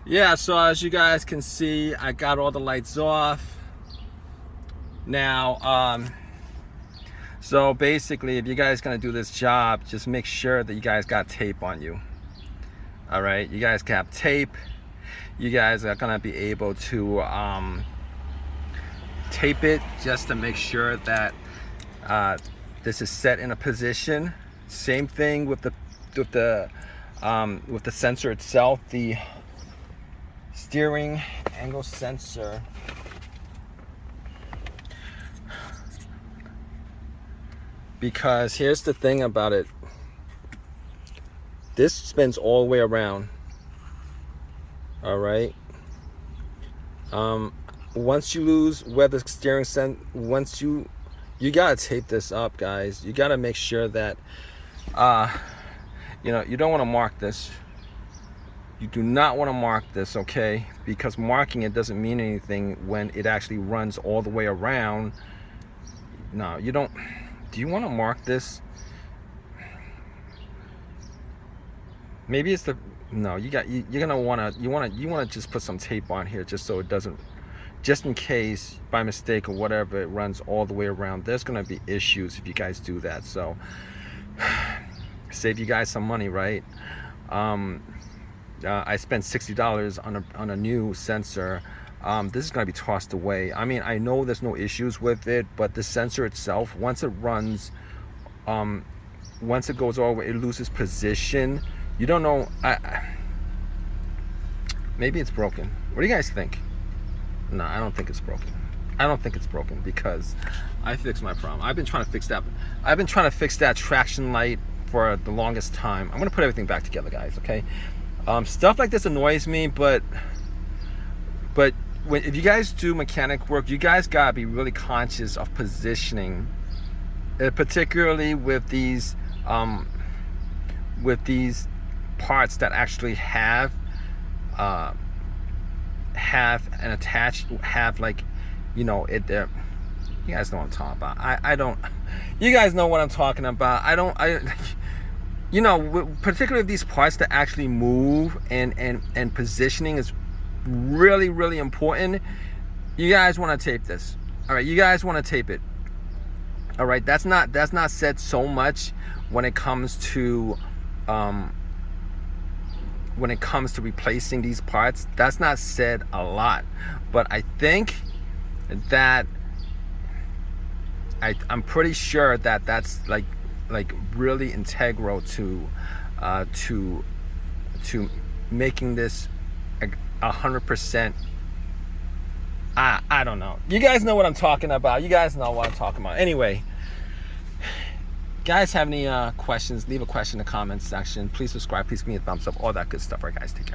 Yeah, so as you guys can see, I got all the lights off now. So basically, if you guys gonna do this job, just make sure that you guys got tape on you. All right, you guys have tape. You guys are gonna be able to tape it just to make sure that this is set in a position. Same thing with the sensor itself, the steering angle sensor. Because here's the thing about it, this spins all the way around. All right, once you lose where the steering once you gotta tape this up, guys. You gotta make sure that you don't want to mark this. You do not want to mark this, okay? Because marking it doesn't mean anything when it actually runs all the way around. No, you don't. Do you want to mark this? Maybe it's the no. You're gonna wanna just put some tape on here just so it doesn't, just in case by mistake or whatever it runs all the way around. There's gonna be issues if you guys do that. So save you guys some money, right? I spent $60 on a new sensor. This is going to be tossed away. I mean, I know there's no issues with it, but the sensor itself, once it runs, once it goes over, it loses position. You don't know. Maybe it's broken. What do you guys think? No, I don't think it's broken. I don't think it's broken because I fixed my problem. I've been trying to fix that. I've been trying to fix that traction light for the longest time. I'm going to put everything back together, guys, okay? Stuff like this annoys me, but if you guys do mechanic work, you guys gotta be really conscious of positioning, particularly with these parts that actually have an attached, like, you guys know what I'm talking about. I don't. You guys know what I'm talking about. Particularly these parts that actually move and positioning is really, really important. You guys want to tape this. All right, you guys want to tape it. All right, that's not said so much when it comes to replacing these parts. That's not said a lot, but I think that I'm pretty sure that that's like really integral to making this 100%. I don't know. You guys know what I'm talking about. You guys know what I'm talking about. Anyway, guys, have any questions? Leave a question in the comments section. Please subscribe. Please give me a thumbs up. All that good stuff. All right, guys, take care.